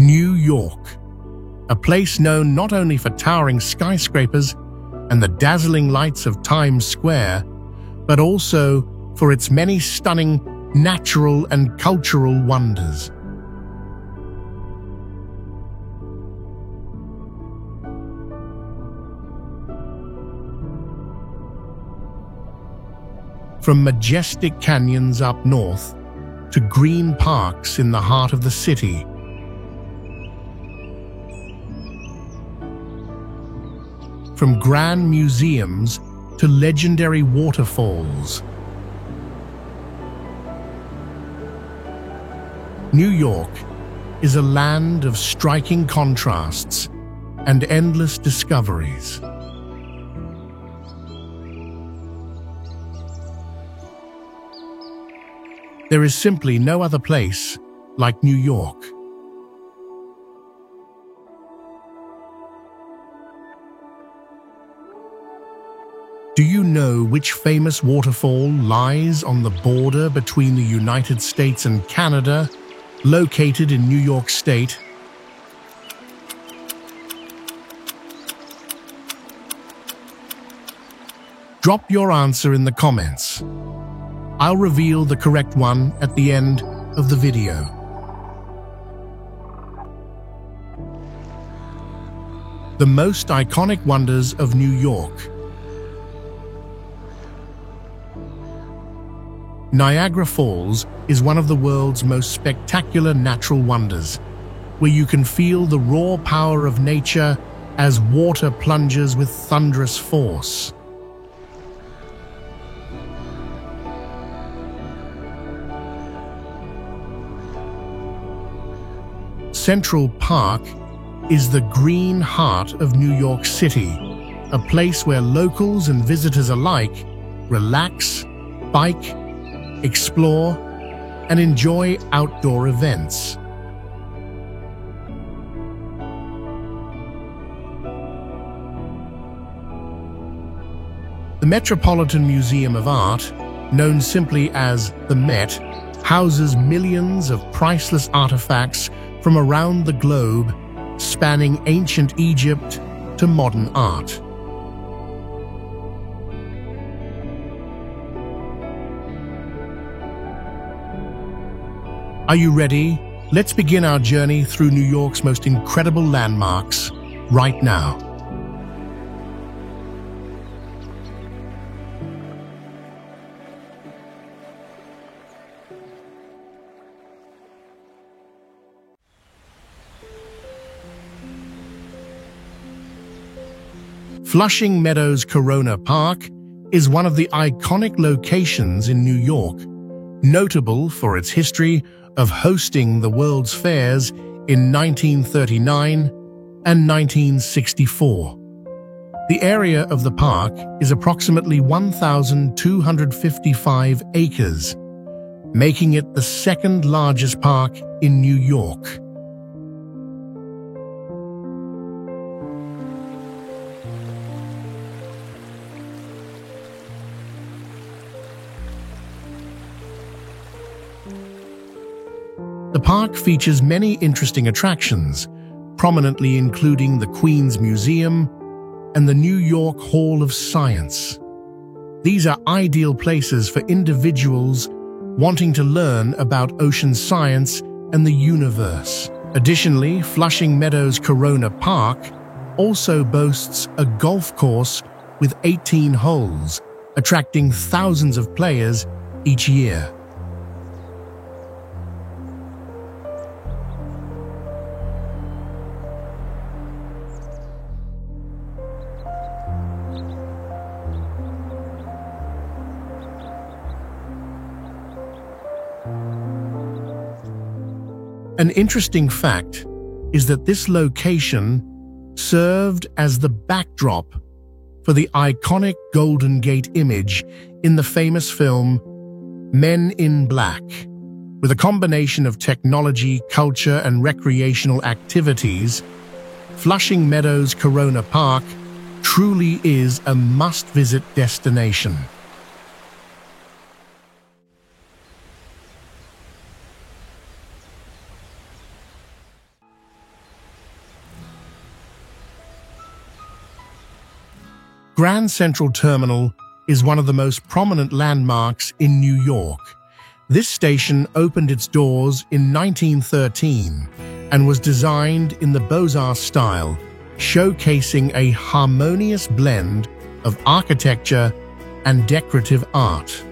New York, a place known not only for towering skyscrapers and the dazzling lights of Times Square, but also for its many stunning natural and cultural wonders. From majestic canyons up north to green parks in the heart of the city, from grand museums to legendary waterfalls, New York is a land of striking contrasts and endless discoveries. There is simply no other place like New York. Do you know which famous waterfall lies on the border between the United States and Canada, located in New York State? Drop your answer in the comments. I'll reveal the correct one at the end of the video. The most iconic wonders of New York. Niagara Falls is one of the world's most spectacular natural wonders, where you can feel the raw power of nature as water plunges with thunderous force. Central Park is the green heart of New York City, a place where locals and visitors alike relax, bike, explore, and enjoy outdoor events. The Metropolitan Museum of Art, known simply as the Met, houses millions of priceless artifacts from around the globe, spanning ancient Egypt to modern art. Are you ready? Let's begin our journey through New York's most incredible landmarks right now. Flushing Meadows Corona Park is one of the iconic locations in New York, notable for its history of hosting the World's Fairs in 1939 and 1964. The area of the park is approximately 1,255 acres, making it the second largest park in New York. The park features many interesting attractions, prominently including the Queen's Museum and the New York Hall of Science. These are ideal places for individuals wanting to learn about ocean science and the universe. Additionally, Flushing Meadows Corona Park also boasts a golf course with 18 holes, attracting thousands of players each year. An interesting fact is that this location served as the backdrop for the iconic Golden Gate image in the famous film Men in Black. With a combination of technology, culture, and recreational activities, Flushing Meadows Corona Park truly is a must-visit destination. Grand Central Terminal is one of the most prominent landmarks in New York. This station opened its doors in 1913 and was designed in the Beaux-Arts style, showcasing a harmonious blend of architecture and decorative art.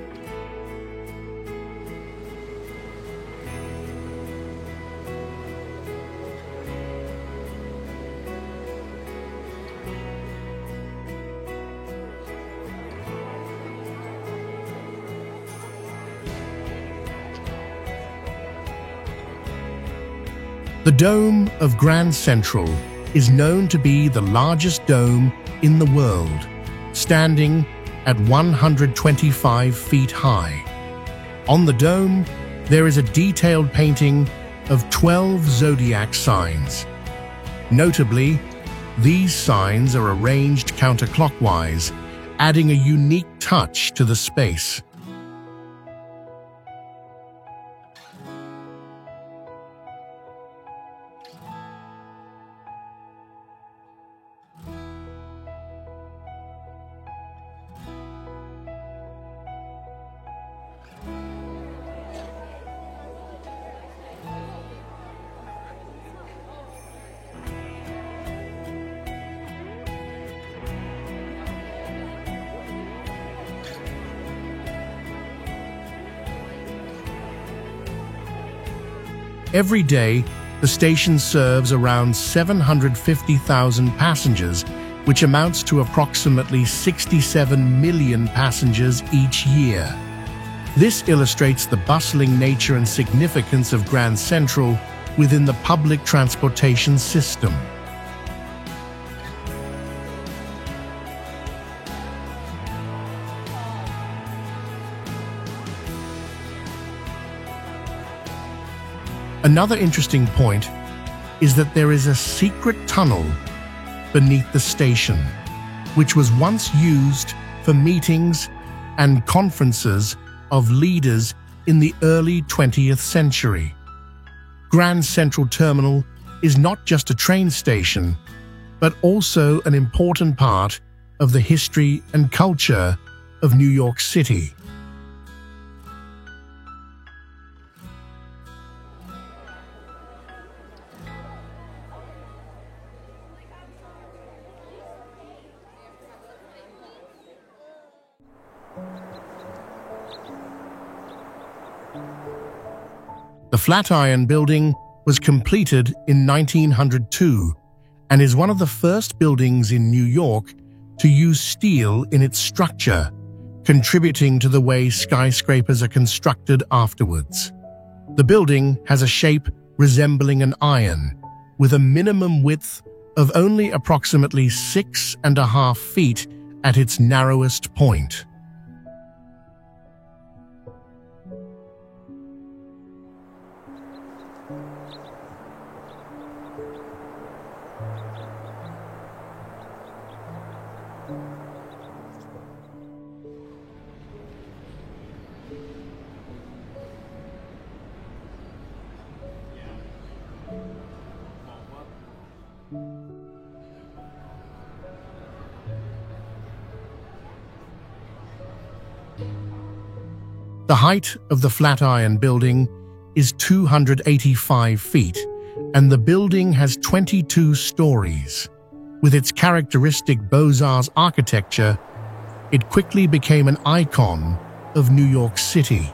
The Dome of Grand Central is known to be the largest dome in the world, standing at 125 feet high. On the dome, there is a detailed painting of 12 zodiac signs. Notably, these signs are arranged counterclockwise, adding a unique touch to the space. Every day, the station serves around 750,000 passengers, which amounts to approximately 67 million passengers each year. This illustrates the bustling nature and significance of Grand Central within the public transportation system. Another interesting point is that there is a secret tunnel beneath the station, which was once used for meetings and conferences of leaders in the early 20th century. Grand Central Terminal is not just a train station, but also an important part of the history and culture of New York City. The Flatiron Building was completed in 1902 and is one of the first buildings in New York to use steel in its structure, contributing to the way skyscrapers are constructed afterwards. The building has a shape resembling an iron, with a minimum width of only approximately 6.5 feet at its narrowest point. The height of the Flatiron Building is 285 feet, and the building has 22 stories. With its characteristic Beaux-Arts architecture, it quickly became an icon of New York City.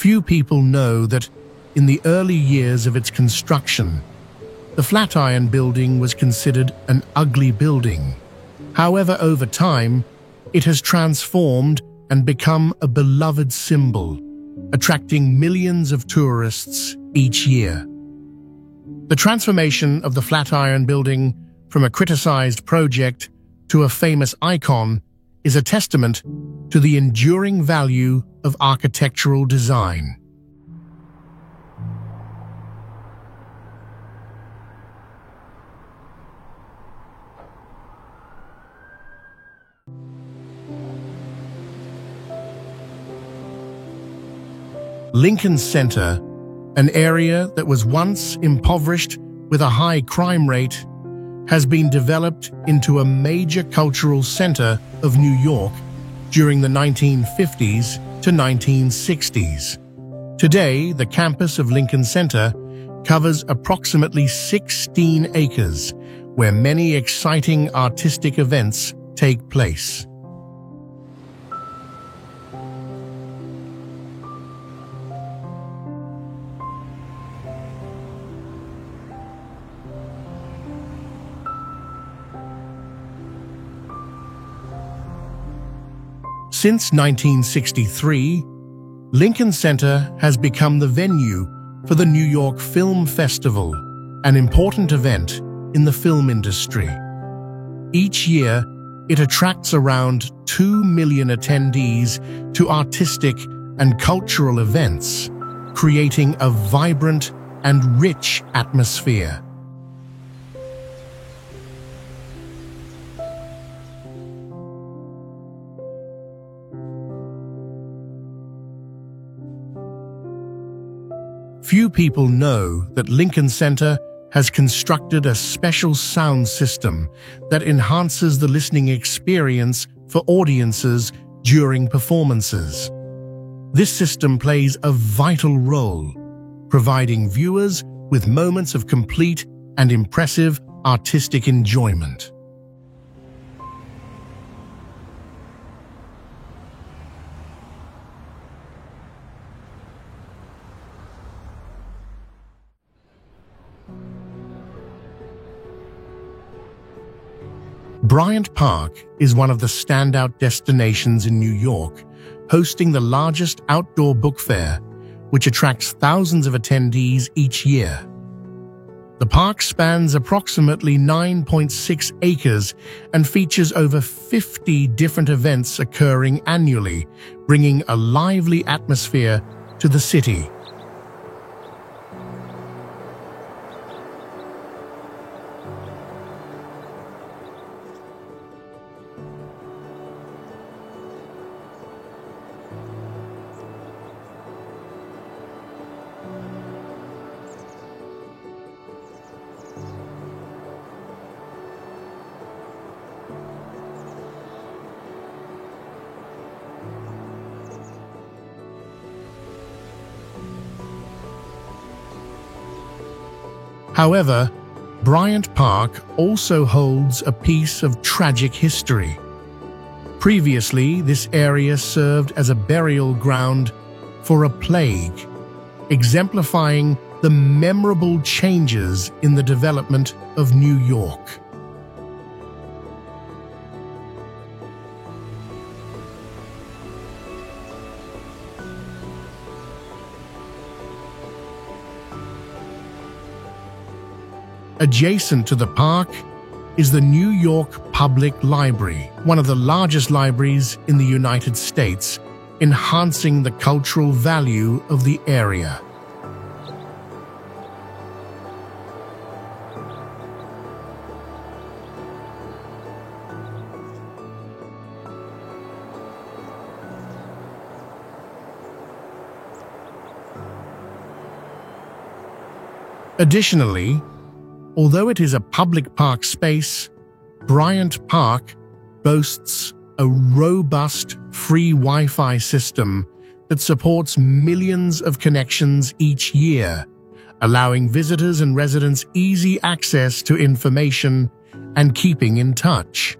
Few people know that in the early years of its construction, the Flatiron Building was considered an ugly building. However, over time, it has transformed and become a beloved symbol, attracting millions of tourists each year. The transformation of the Flatiron Building from a criticized project to a famous icon is a testament to the enduring value of architectural design. Lincoln Center, an area that was once impoverished with a high crime rate, has been developed into a major cultural center of New York during the 1950s to 1960s. Today, the campus of Lincoln Center covers approximately 16 acres, where many exciting artistic events take place. Since 1963, Lincoln Center has become the venue for the New York Film Festival, an important event in the film industry. Each year, it attracts around 2 million attendees to artistic and cultural events, creating a vibrant and rich atmosphere. Few people know that Lincoln Center has constructed a special sound system that enhances the listening experience for audiences during performances. This system plays a vital role, providing viewers with moments of complete and impressive artistic enjoyment. Bryant Park is one of the standout destinations in New York, hosting the largest outdoor book fair, which attracts thousands of attendees each year. The park spans approximately 9.6 acres and features over 50 different events occurring annually, bringing a lively atmosphere to the city. However, Bryant Park also holds a piece of tragic history. Previously, this area served as a burial ground for a plague, exemplifying the memorable changes in the development of New York. Adjacent to the park is the New York Public Library, one of the largest libraries in the United States, enhancing the cultural value of the area. Additionally, although it is a public park space, Bryant Park boasts a robust free Wi-Fi system that supports millions of connections each year, allowing visitors and residents easy access to information and keeping in touch.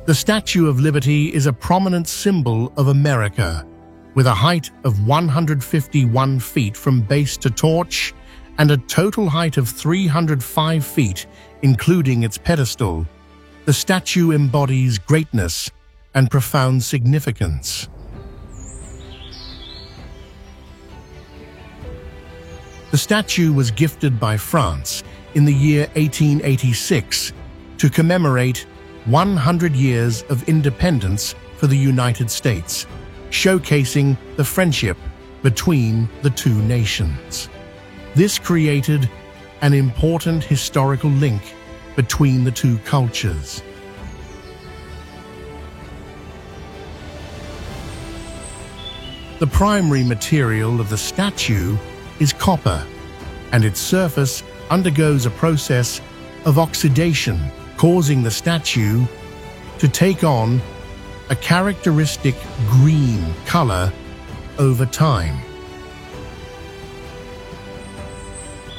The Statue of Liberty is a prominent symbol of America, with a height of 151 feet from base to torch and a total height of 305 feet, including its pedestal. The statue embodies greatness and profound significance. The statue was gifted by France in the year 1886 to commemorate 100 years of independence for the United States, showcasing the friendship between the two nations. This created an important historical link between the two cultures. The primary material of the statue is copper, and its surface undergoes a process of oxidation, causing the statue to take on a characteristic green color over time.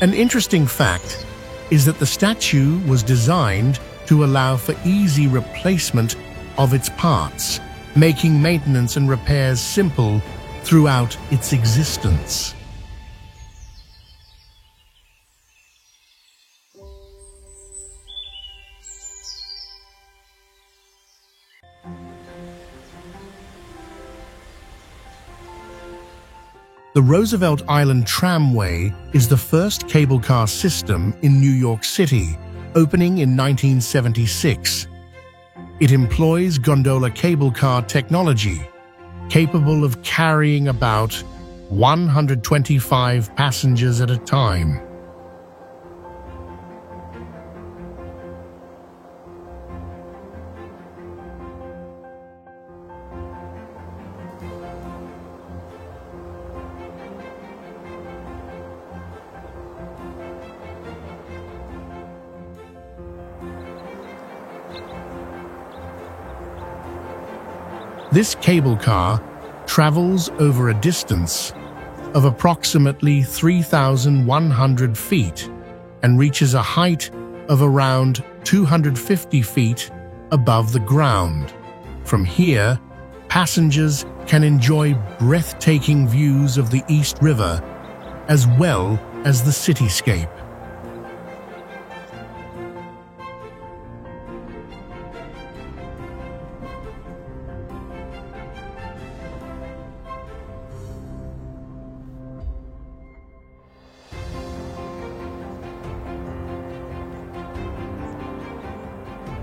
An interesting fact is that the statue was designed to allow for easy replacement of its parts, making maintenance and repairs simple throughout its existence. The Roosevelt Island Tramway is the first cable car system in New York City, opening in 1976. It employs gondola cable car technology, capable of carrying about 125 passengers at a time. This cable car travels over a distance of approximately 3,100 feet and reaches a height of around 250 feet above the ground. From here, passengers can enjoy breathtaking views of the East River as well as the cityscape.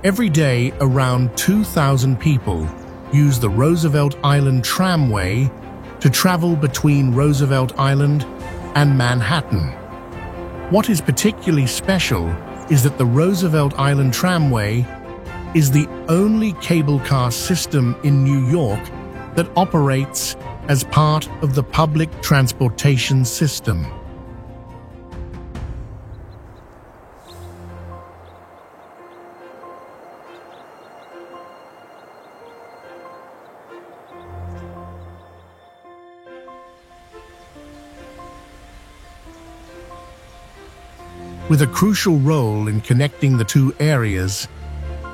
Every day, around 2,000 people use the Roosevelt Island Tramway to travel between Roosevelt Island and Manhattan. What is particularly special is that the Roosevelt Island Tramway is the only cable car system in New York that operates as part of the public transportation system. With a crucial role in connecting the two areas,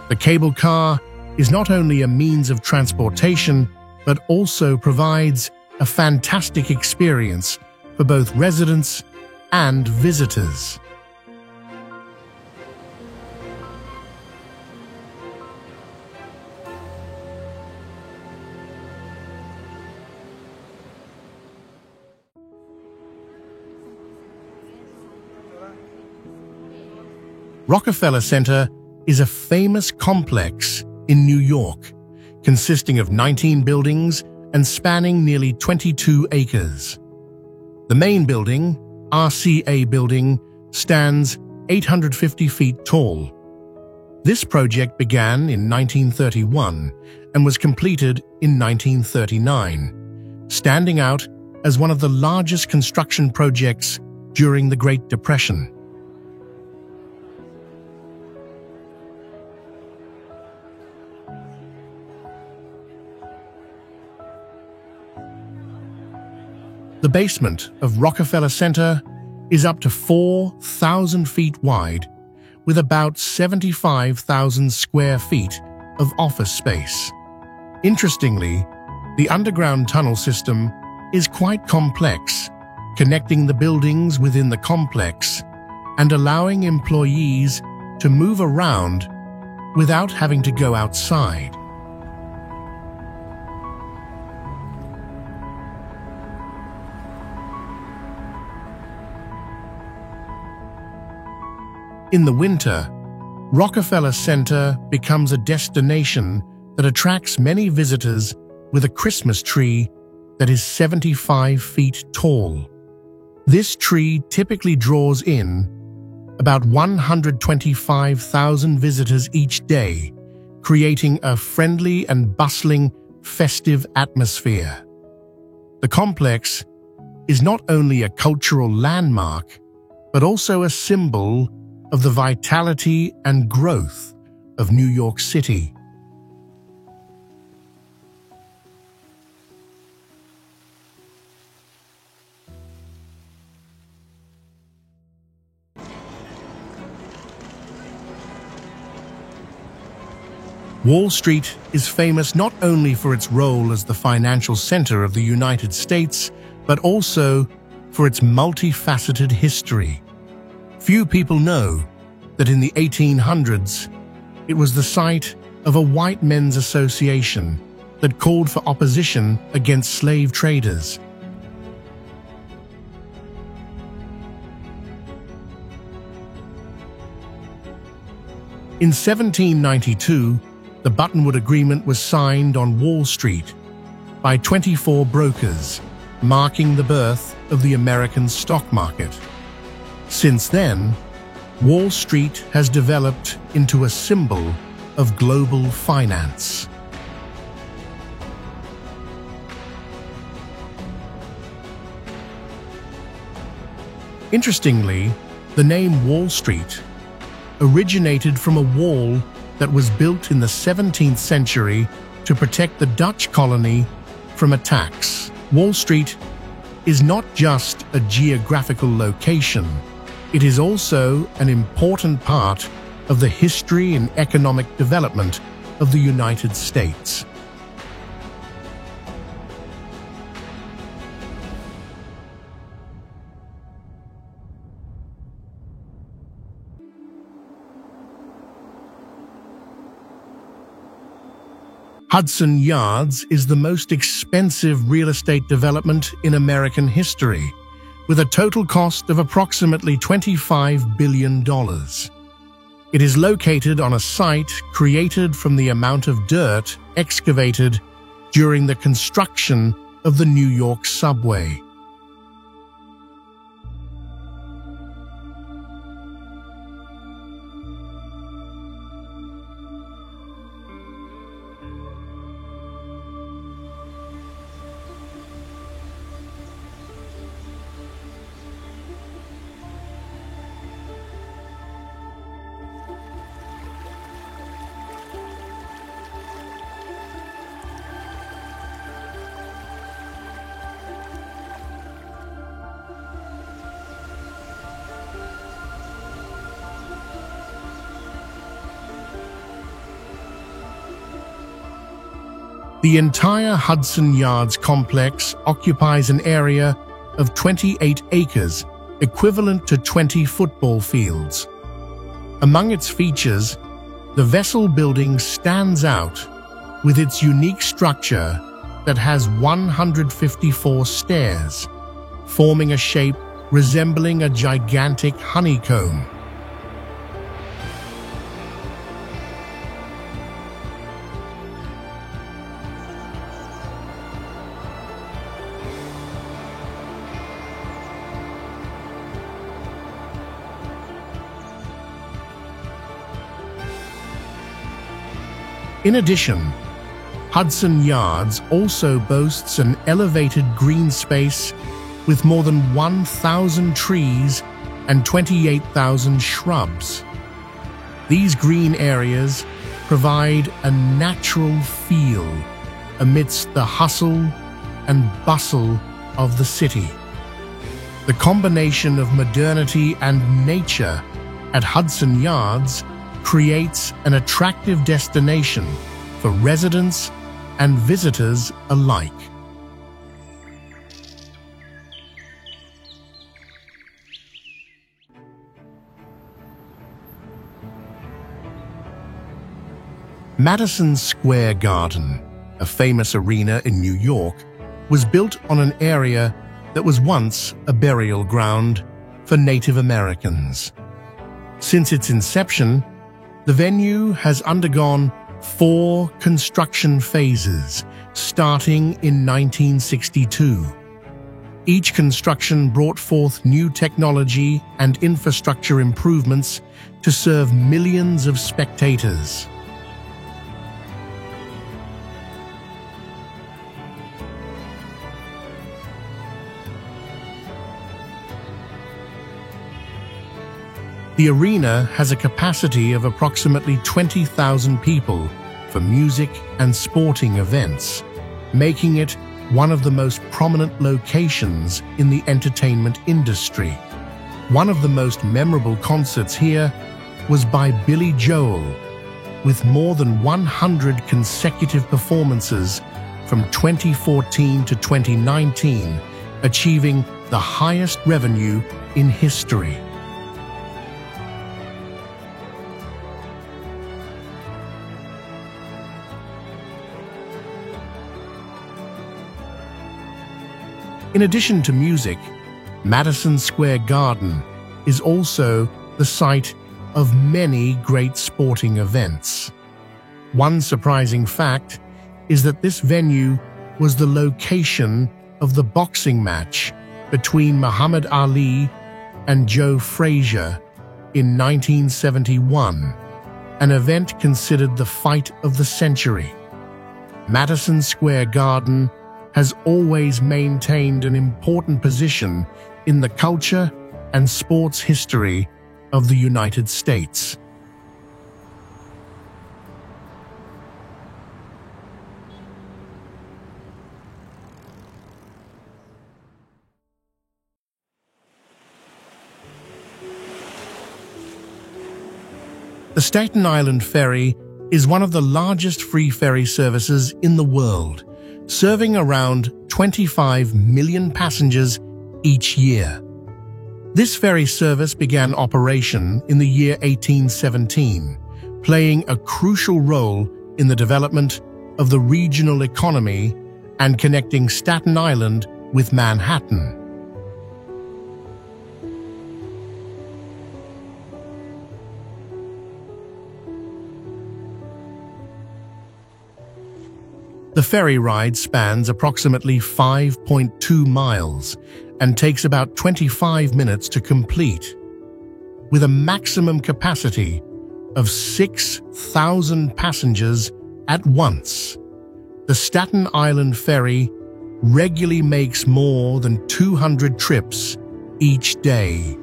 the cable car is not only a means of transportation, but also provides a fantastic experience for both residents and visitors. Rockefeller Center is a famous complex in New York, consisting of 19 buildings and spanning nearly 22 acres. The main building, RCA Building, stands 850 feet tall. This project began in 1931 and was completed in 1939, standing out as one of the largest construction projects during the Great Depression. The basement of Rockefeller Center is up to 4,000 feet wide, with about 75,000 square feet of office space. Interestingly, the underground tunnel system is quite complex, connecting the buildings within the complex and allowing employees to move around without having to go outside. In the winter, Rockefeller Center becomes a destination that attracts many visitors with a Christmas tree that is 75 feet tall. This tree typically draws in about 125,000 visitors each day, creating a friendly and bustling festive atmosphere. The complex is not only a cultural landmark, but also a symbol of the vitality and growth of New York City. Wall Street is famous not only for its role as the financial center of the United States, but also for its multifaceted history. Few people know that in the 1800s, it was the site of a white men's association that called for opposition against slave traders. In 1792, the Buttonwood Agreement was signed on Wall Street by 24 brokers, marking the birth of the American stock market. Since then, Wall Street has developed into a symbol of global finance. Interestingly, the name Wall Street originated from a wall that was built in the 17th century to protect the Dutch colony from attacks. Wall Street is not just a geographical location, it is also an important part of the history and economic development of the United States. Hudson Yards is the most expensive real estate development in American history, with a total cost of approximately $25 billion. It is located on a site created from the amount of dirt excavated during the construction of the New York subway. The entire Hudson Yards complex occupies an area of 28 acres, equivalent to 20 football fields. Among its features, the Vessel Building stands out with its unique structure that has 154 stairs, forming a shape resembling a gigantic honeycomb. In addition, Hudson Yards also boasts an elevated green space with more than 1,000 trees and 28,000 shrubs. These green areas provide a natural feel amidst the hustle and bustle of the city. The combination of modernity and nature at Hudson Yards creates an attractive destination for residents and visitors alike. Madison Square Garden, a famous arena in New York, was built on an area that was once a burial ground for Native Americans. Since its inception, the venue has undergone 4 construction phases, starting in 1962. Each construction brought forth new technology and infrastructure improvements to serve millions of spectators. The arena has a capacity of approximately 20,000 people for music and sporting events, making it one of the most prominent locations in the entertainment industry. One of the most memorable concerts here was by Billy Joel, with more than 100 consecutive performances from 2014 to 2019, achieving the highest revenue in history. In addition to music, Madison Square Garden is also the site of many great sporting events. One surprising fact is that this venue was the location of the boxing match between Muhammad Ali and Joe Frazier in 1971, an event considered the fight of the century. Madison Square Garden has always maintained an important position in the culture and sports history of the United States. The Staten Island Ferry is one of the largest free ferry services in the world, serving around 25 million passengers each year. This ferry service began operation in the year 1817, playing a crucial role in the development of the regional economy and connecting Staten Island with Manhattan. The ferry ride spans approximately 5.2 miles and takes about 25 minutes to complete. With a maximum capacity of 6,000 passengers at once, the Staten Island Ferry regularly makes more than 200 trips each day.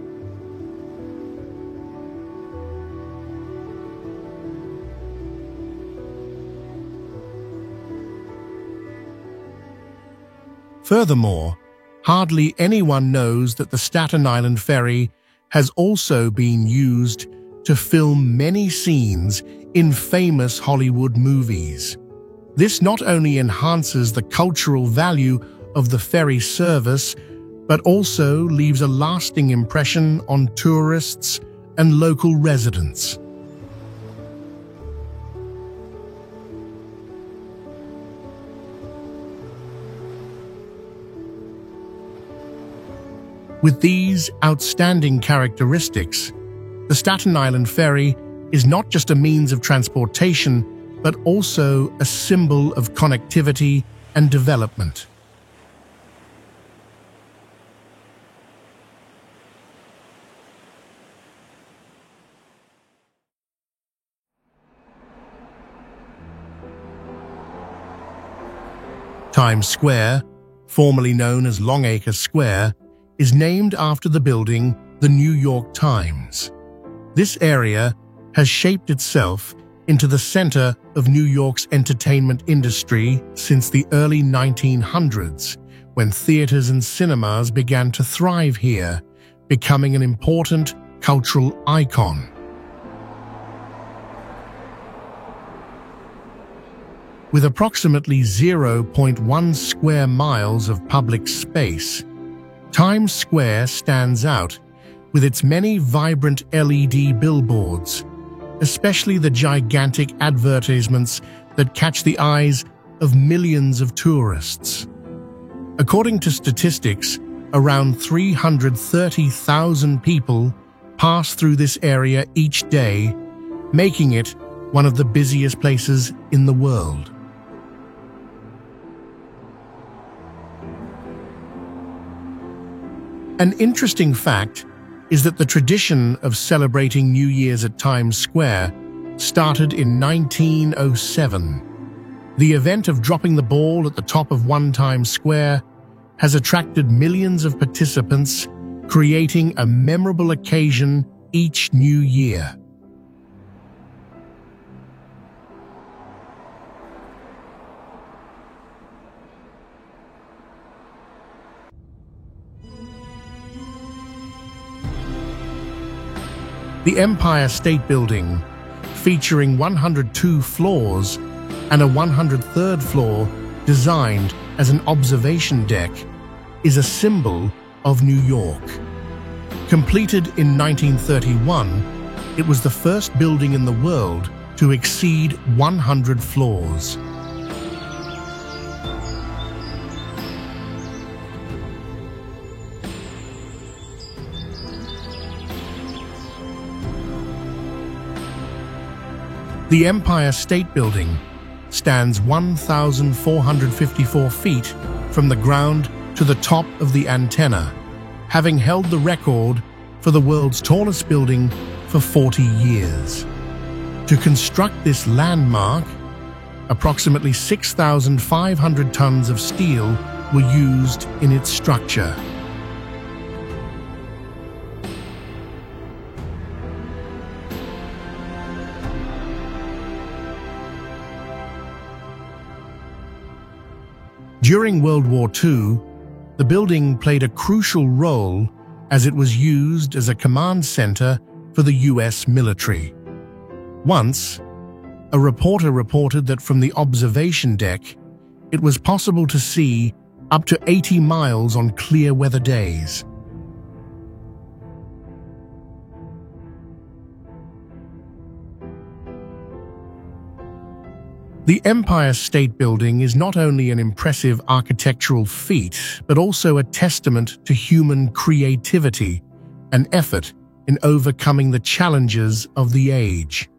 Furthermore, hardly anyone knows that the Staten Island Ferry has also been used to film many scenes in famous Hollywood movies. This not only enhances the cultural value of the ferry service, but also leaves a lasting impression on tourists and local residents. With these outstanding characteristics, the Staten Island Ferry is not just a means of transportation, but also a symbol of connectivity and development. Times Square, formerly known as Longacre Square, is named after the building the New York Times. This area has shaped itself into the center of New York's entertainment industry since the early 1900s, when theaters and cinemas began to thrive here, becoming an important cultural icon. With approximately 0.1 square miles of public space, Times Square stands out with its many vibrant LED billboards, especially the gigantic advertisements that catch the eyes of millions of tourists. According to statistics, around 330,000 people pass through this area each day, making it one of the busiest places in the world. An interesting fact is that the tradition of celebrating New Year's at Times Square started in 1907. The event of dropping the ball at the top of One Times Square has attracted millions of participants, creating a memorable occasion each New Year. The Empire State Building, featuring 102 floors and a 103rd floor designed as an observation deck, is a symbol of New York. Completed in 1931, it was the first building in the world to exceed 100 floors. The Empire State Building stands 1,454 feet from the ground to the top of the antenna, having held the record for the world's tallest building for 40 years. To construct this landmark, approximately 6,500 tons of steel were used in its structure. During World War II, the building played a crucial role as it was used as a command center for the US military. Once, a reporter reported that from the observation deck, it was possible to see up to 80 miles on clear weather days. The Empire State Building is not only an impressive architectural feat, but also a testament to human creativity and effort in overcoming the challenges of the age.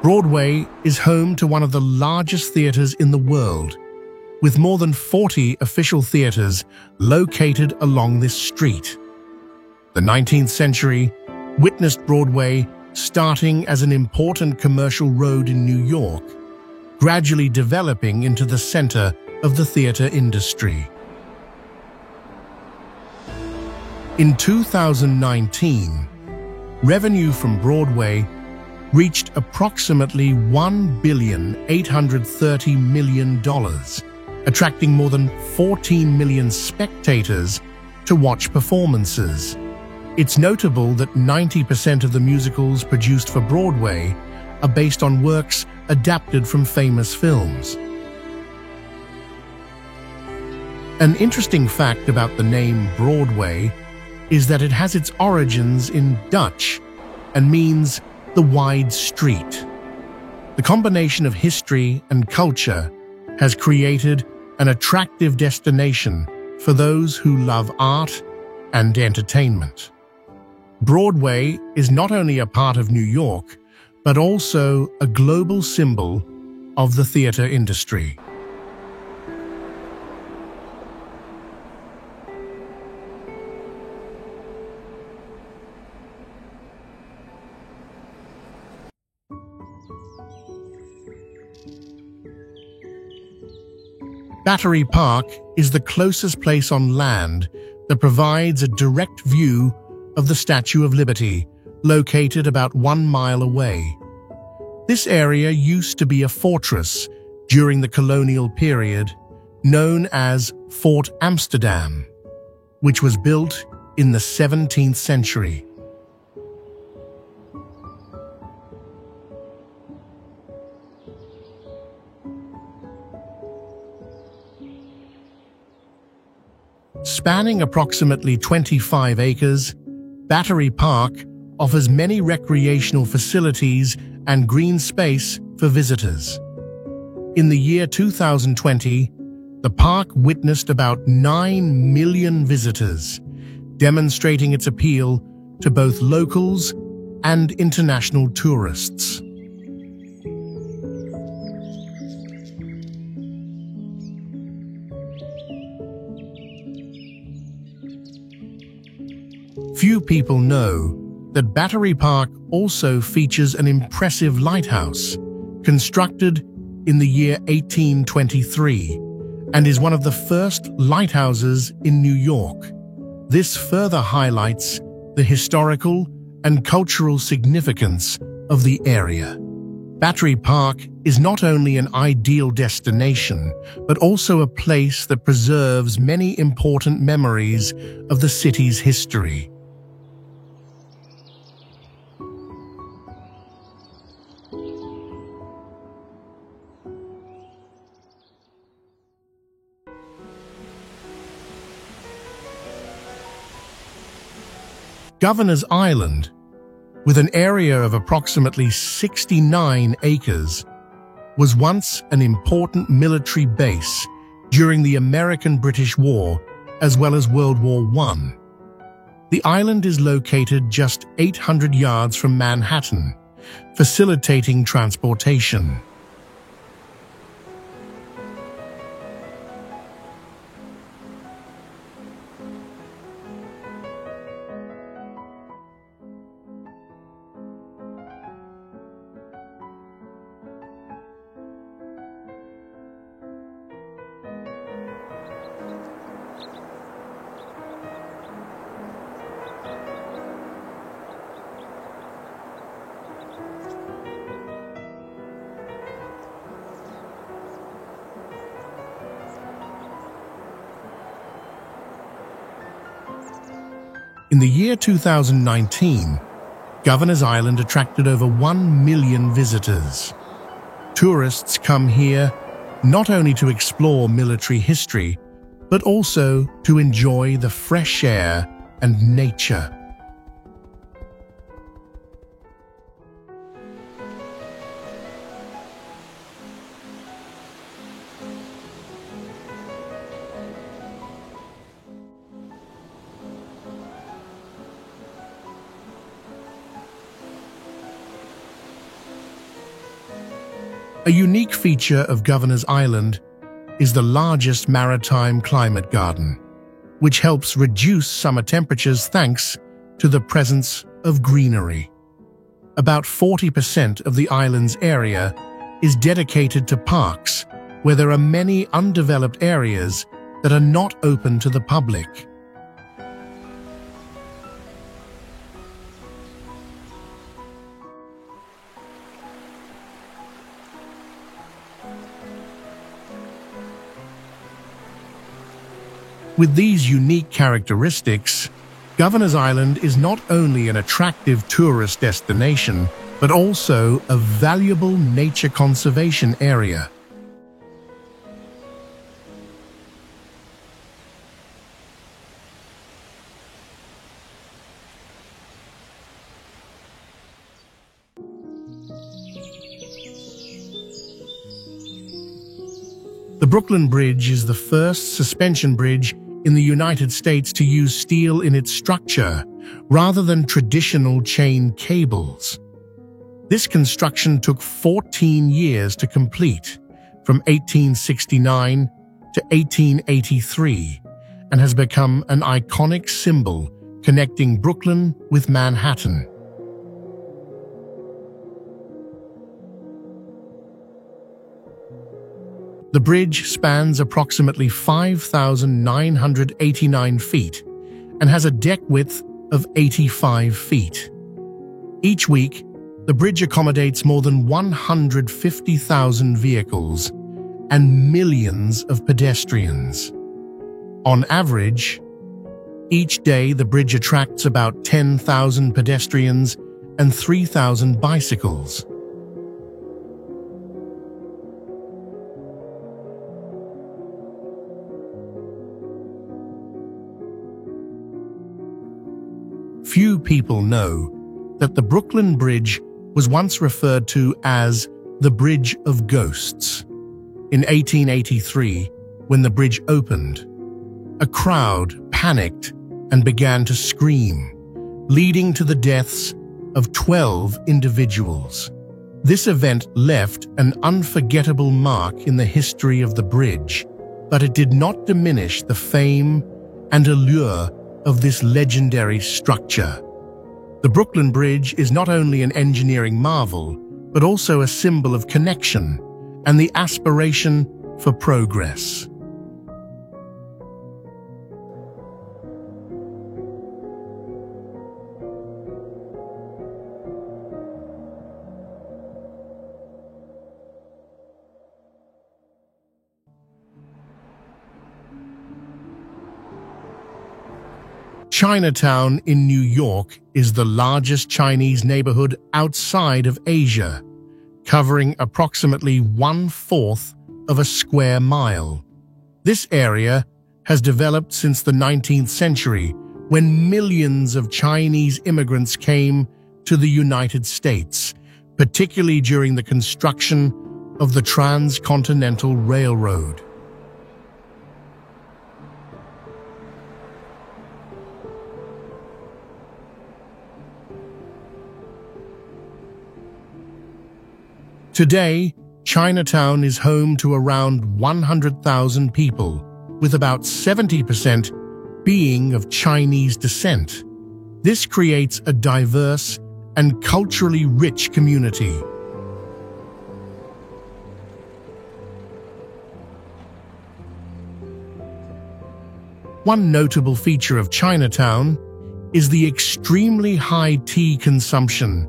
Broadway is home to one of the largest theaters in the world, with more than 40 official theaters located along this street. The 19th century witnessed Broadway starting as an important commercial road in New York, gradually developing into the center of the theater industry. In 2019, revenue from Broadway reached approximately $1.83 billion, attracting more than 14 million spectators to watch performances. It's notable that 90% of the musicals produced for Broadway are based on works adapted from famous films. An interesting fact about the name Broadway is that it has its origins in Dutch and means the wide street. The combination of history and culture has created an attractive destination for those who love art and entertainment. Broadway is not only a part of New York, but also a global symbol of the theater industry. Battery Park is the closest place on land that provides a direct view of the Statue of Liberty, located about 1 mile away. This area used to be a fortress during the colonial period, known as Fort Amsterdam, which was built in the 17th century. Spanning approximately 25 acres, Battery Park offers many recreational facilities and green space for visitors. In the year 2020, the park witnessed about 9 million visitors, demonstrating its appeal to both locals and international tourists. Few people know that Battery Park also features an impressive lighthouse, constructed in the year 1823, and is one of the first lighthouses in New York. This further highlights the historical and cultural significance of the area. Battery Park is not only an ideal destination, but also a place that preserves many important memories of the city's history. Governor's Island, with an area of approximately 69 acres, was once an important military base during the American-British War as well as World War I. The island is located just 800 yards from Manhattan, facilitating transportation. In the year 2019, Governor's Island attracted over 1 million visitors. Tourists come here not only to explore military history, but also to enjoy the fresh air and nature. A unique feature of Governor's Island is the largest maritime climate garden, which helps reduce summer temperatures thanks to the presence of greenery. About 40% of the island's area is dedicated to parks, where there are many undeveloped areas that are not open to the public. With these unique characteristics, Governor's Island is not only an attractive tourist destination, but also a valuable nature conservation area. The Brooklyn Bridge is the first suspension bridge in the United States to use steel in its structure, rather than traditional chain cables. This construction took 14 years to complete, from 1869 to 1883, and has become an iconic symbol connecting Brooklyn with Manhattan. The bridge spans approximately 5,989 feet and has a deck width of 85 feet. Each week, the bridge accommodates more than 150,000 vehicles and millions of pedestrians. On average, each day the bridge attracts about 10,000 pedestrians and 3,000 bicycles. Few people know that the Brooklyn Bridge was once referred to as the Bridge of Ghosts. In 1883, when the bridge opened, a crowd panicked and began to scream, leading to the deaths of 12 individuals. This event left an unforgettable mark in the history of the bridge, but it did not diminish the fame and allure of this legendary structure. The Brooklyn Bridge is not only an engineering marvel, but also a symbol of connection and the aspiration for progress. Chinatown in New York is the largest Chinese neighborhood outside of Asia, covering approximately 1/4 of a square mile. This area has developed since the 19th century, when millions of Chinese immigrants came to the United States, particularly during the construction of the Transcontinental Railroad. Today, Chinatown is home to around 100,000 people, with about 70% being of Chinese descent. This creates a diverse and culturally rich community. One notable feature of Chinatown is the extremely high tea consumption,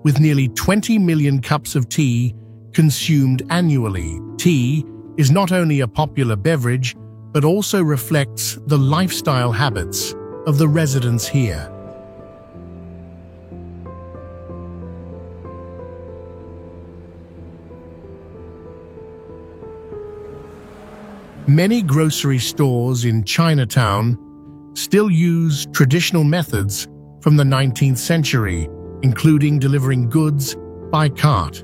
with nearly 20 million cups of tea consumed annually. Tea is not only a popular beverage, but also reflects the lifestyle habits of the residents here. Many grocery stores in Chinatown still use traditional methods from the 19th century, including delivering goods by cart.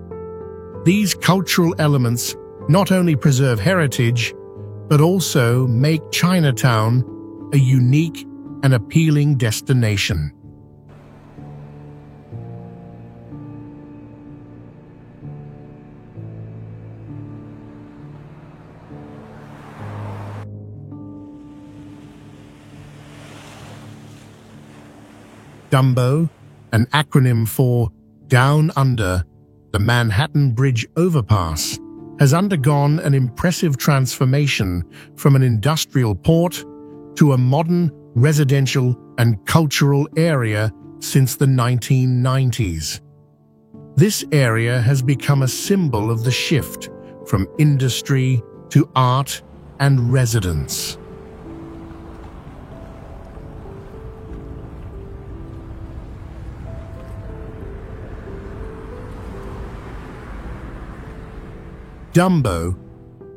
These cultural elements not only preserve heritage, but also make Chinatown a unique and appealing destination. Dumbo, an acronym for Down Under, the Manhattan Bridge Overpass, has undergone an impressive transformation from an industrial port to a modern residential and cultural area since the 1990s. This area has become a symbol of the shift from industry to art and residence. Dumbo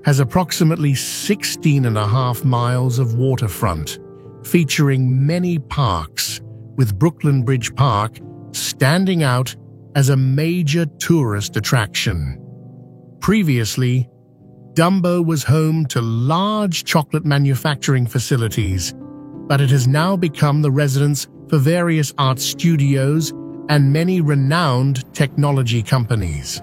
has approximately 16.5 miles of waterfront, featuring many parks, with Brooklyn Bridge Park standing out as a major tourist attraction. Previously, Dumbo was home to large chocolate manufacturing facilities, but it has now become the residence for various art studios and many renowned technology companies.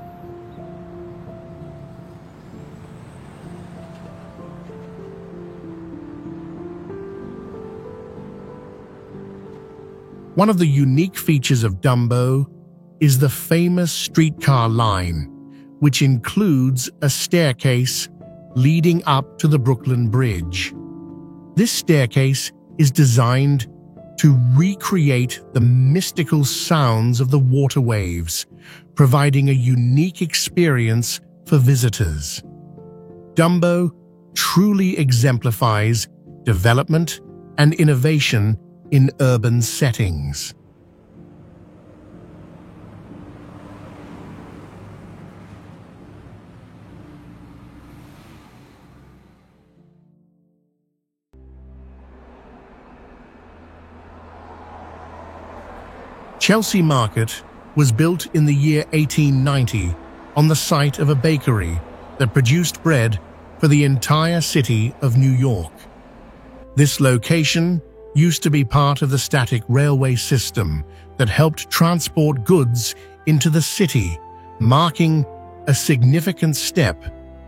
One of the unique features of Dumbo is the famous streetcar line, which includes a staircase leading up to the Brooklyn Bridge. This staircase is designed to recreate the mystical sounds of the water waves, providing a unique experience for visitors. Dumbo truly exemplifies development and innovation in urban settings. Chelsea Market was built in the year 1890 on the site of a bakery that produced bread for the entire city of New York. This location used to be part of the static railway system that helped transport goods into the city, marking a significant step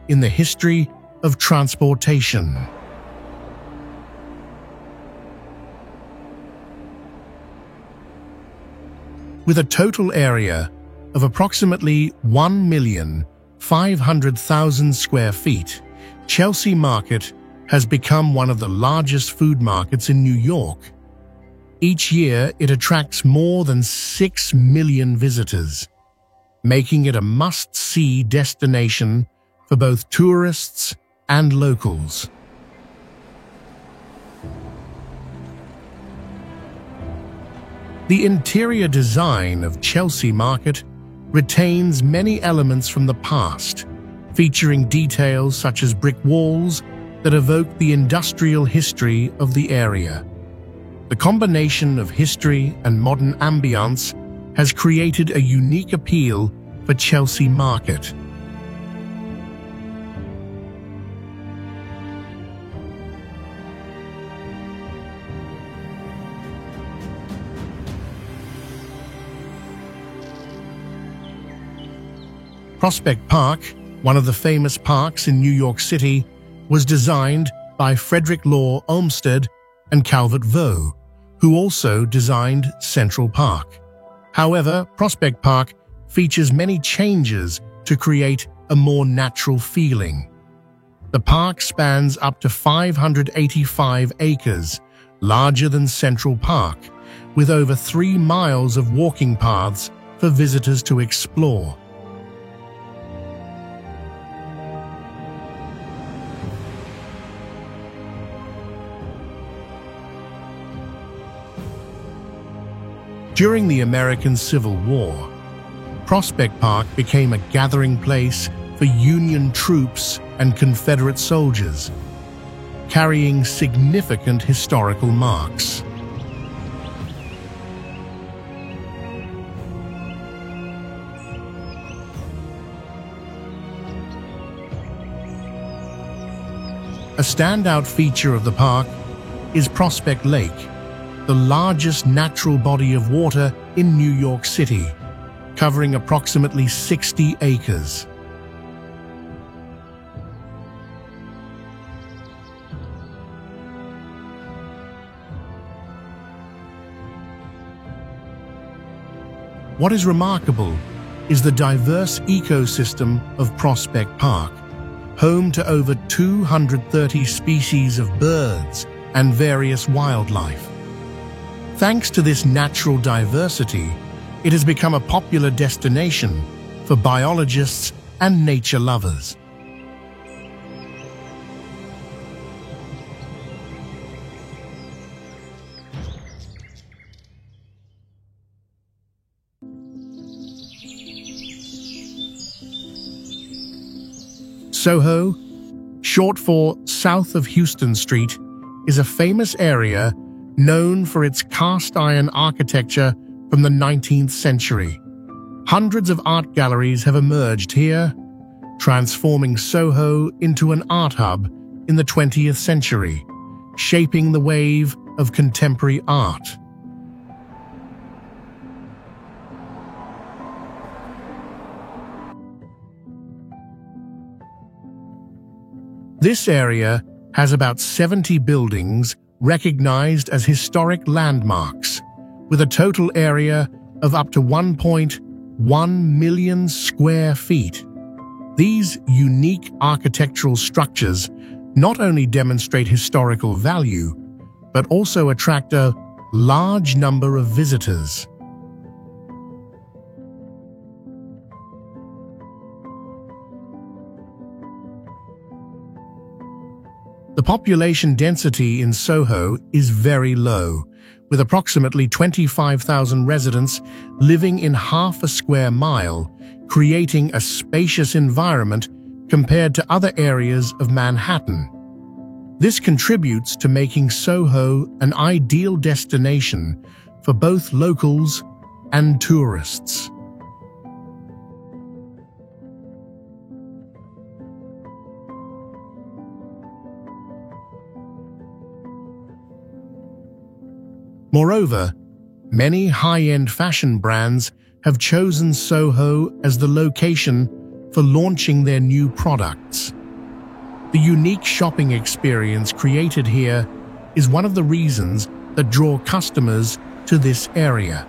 in the history of transportation. With a total area of approximately 1,500,000 square feet, Chelsea Market has become one of the largest food markets in New York. Each year, it attracts more than 6 million visitors, making it a must-see destination for both tourists and locals. The interior design of Chelsea Market retains many elements from the past, featuring details such as brick walls that evoke the industrial history of the area. The combination of history and modern ambience has created a unique appeal for Chelsea Market. Prospect Park, one of the famous parks in New York City, was designed by Frederick Law Olmsted and Calvert Vaux, who also designed Central Park. However, Prospect Park features many changes to create a more natural feeling. The park spans up to 585 acres, larger than Central Park, with over 3 miles of walking paths for visitors to explore. During the American Civil War, Prospect Park became a gathering place for Union troops and Confederate soldiers, carrying significant historical marks. A standout feature of the park is Prospect Lake, the largest natural body of water in New York City, covering approximately 60 acres. What is remarkable is the diverse ecosystem of Prospect Park, home to over 230 species of birds and various wildlife. Thanks to this natural diversity, it has become a popular destination for biologists and nature lovers. Soho, short for South of Houston Street, is a famous area known for its cast-iron architecture from the 19th century. Hundreds of art galleries have emerged here, transforming Soho into an art hub in the 20th century, shaping the wave of contemporary art. This area has about 70 buildings recognized as historic landmarks, with a total area of up to 1.1 million square feet. These unique architectural structures not only demonstrate historical value, but also attract a large number of visitors. The population density in Soho is very low, with approximately 25,000 residents living in half a square mile, creating a spacious environment compared to other areas of Manhattan. This contributes to making Soho an ideal destination for both locals and tourists. Moreover, many high-end fashion brands have chosen Soho as the location for launching their new products. The unique shopping experience created here is one of the reasons that draw customers to this area.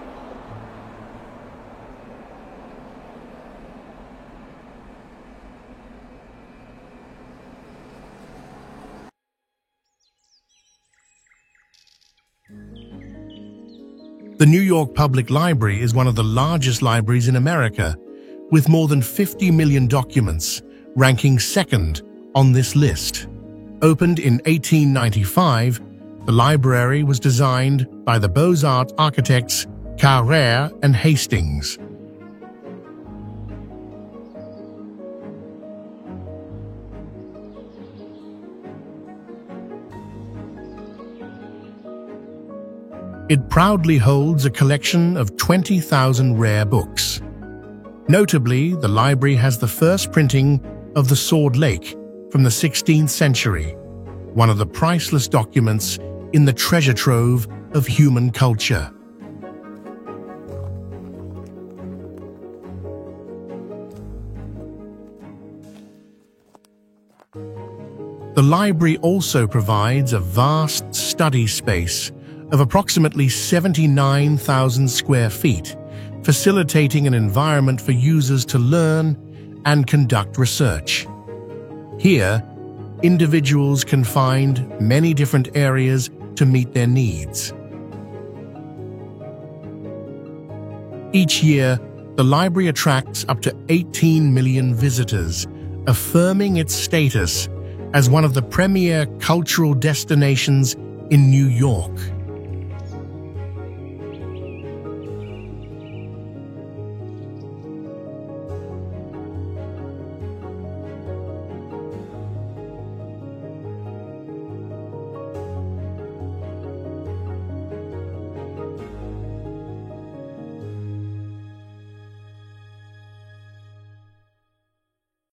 The New York Public Library is one of the largest libraries in America, with more than 50 million documents, ranking second on this list. Opened in 1895, the library was designed by the Beaux-Arts architects Carrère and Hastings. It proudly holds a collection of 20,000 rare books. Notably, the library has the first printing of the Sword Lake from the 16th century, one of the priceless documents in the treasure trove of human culture. The library also provides a vast study space of approximately 79,000 square feet, facilitating an environment for users to learn and conduct research. Here, individuals can find many different areas to meet their needs. Each year, the library attracts up to 18 million visitors, affirming its status as one of the premier cultural destinations in New York.